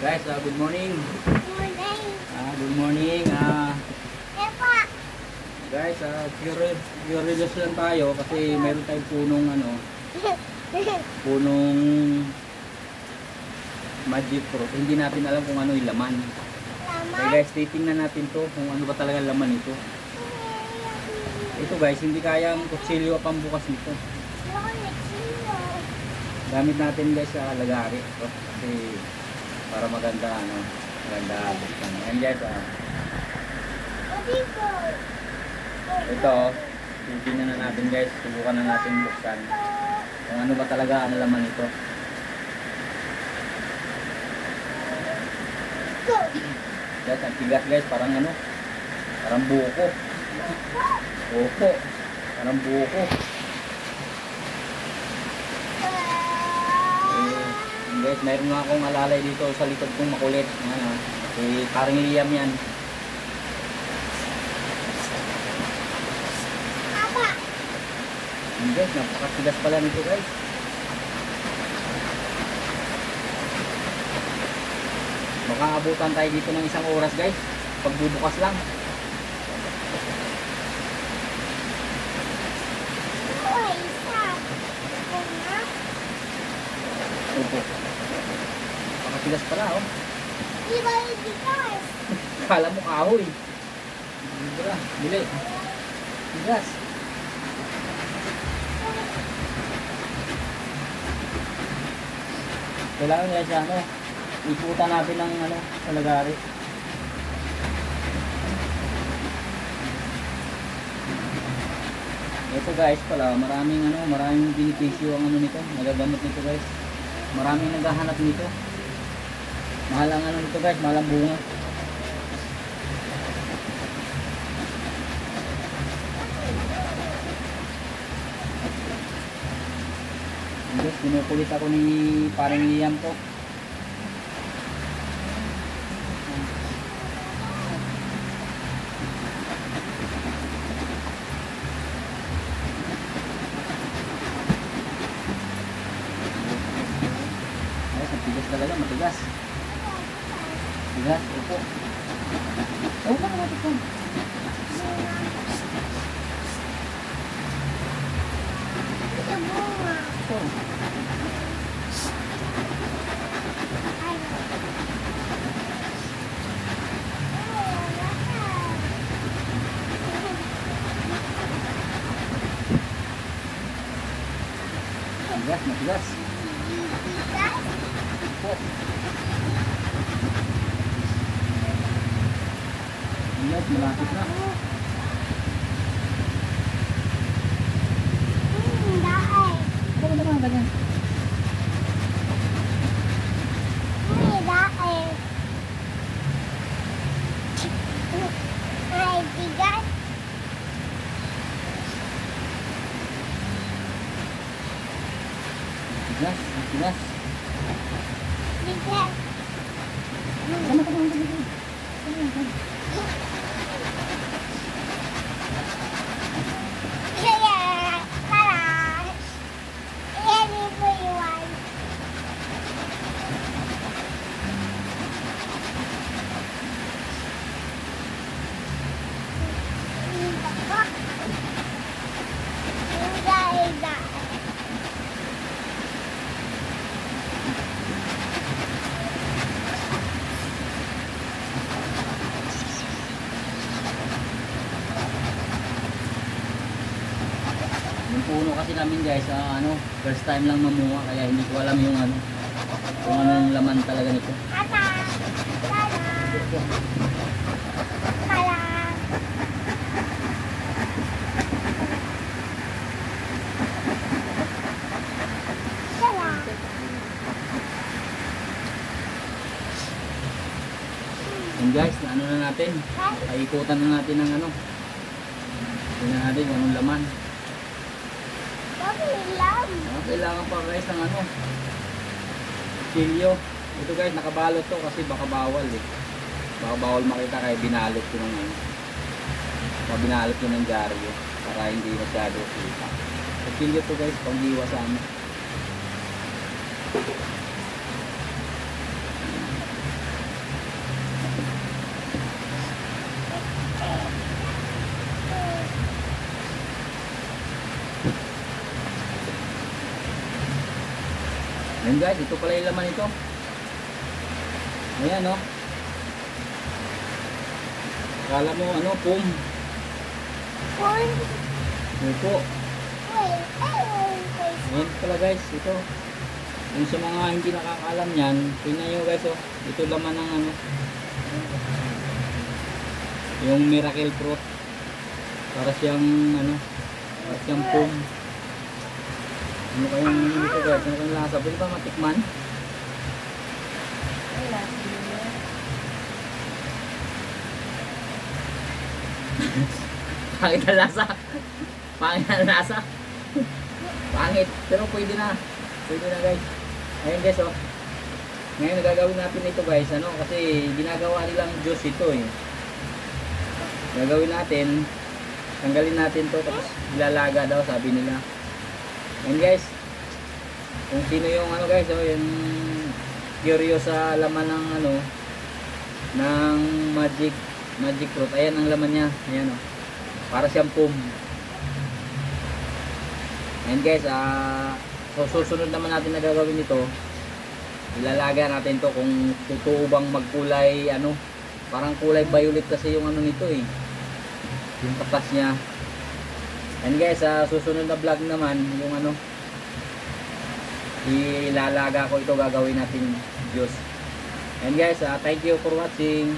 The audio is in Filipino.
Guys, good morning. Morning. Good morning. Epa. Guys, curious lang tayo kasi meron tayong punong magic fruit. Hindi natin alam kung ano yung laman. Okay guys, titingnan natin to kung ano ba talaga laman ito. Ito guys, hindi kayang kutsilyo pambukas nito. Gamit natin guys sa lagari ito kasi para maganda buksan. Ayan guys, ito, titingnan na natin guys, subukan na natin buksan kung ano ba talaga ang laman ito. Guys, ang tigas guys, parang buko. Opo, parang buko. Guys, mayroon nga akong alalay dito sa likod kong makulit. Si Paring Liam yan. Guys, napakatigas pala nito guys. Baka abutan tayo dito ng 1 oras guys. Pagbubukas lang. Opo. Napakatigas pala oh. Iba yung tigas. Kala mo kahoy. Dibra, bili. Tigas. Kailangan nga siya iputan natin ng sa lagari. Ito guys pala, maraming benepisyo ang nito, nagagamot nito guys. Maraming naghahanap nito. Mahal ang nito guys, mahal ang bunga. Guys, kinukulit ako ni Paring Liam ko. Matigas talaga, matigas. Tigas, upo. Huwag ka naman ito. Ito. Matigas, matigas. Ingat, malapit na. Bakit naman ganyan? Tigas. Tigas, tigas. Tigas. Sama ka naman dito. Yung puno kasi namin guys, first time lang mamunga kaya hindi ko alam yung kung anong laman talaga nito. And guys, na natin, paikutan na natin ng tingnan natin kung anong laman. Kailangan pa guys ng silyo. Ito guys, nakabalot to kasi baka bawal baka bawal makita kaya binalot ko ng binalot ko ng dyaryo para hindi masyado kita. Silyo to guys, pangdiwa sa amin. Ayan guys, ito pala yung laman ito. Ayan oh. Kala mo ano, pum. Corn. Opo. Wait. Ayan pala guys, ito. Yung sa mga hindi nakakaalam yan, tingnan nyo guys oh. Ito laman ng ano. Yung miracle fruit. Para siyang ano, para siyang pum. Ano kayang ano dito guys? Ano kayang lasa? Pwede ba matikman? Wala. Pangit na lasa. Pangit na lasa. Pangit. Pero pwede na. Pwede na guys. Ayun guys oh. Ngayon gagawin natin ito guys. Ano? Kasi ginagawa nilang juice ito eh. Gagawin natin. Tanggalin natin to. Tapos ilalaga daw sabi nila. Ayun guys. Kung sino yung ano guys oh. Yung curious sa laman ng ano. Ng magic fruit. Ayan ang laman niya. Ayan oh. Para siyang pum. And guys, so susunod naman natin na gagawin ito. Ilalaga natin to kung totoo bang magkulay ano. Parang kulay violet kasi yung ano nito eh. Yung katas niya. And guys, susunod na vlog naman yung ano. Ilalaga ko ito, gagawin natin juice. And guys, thank you for watching.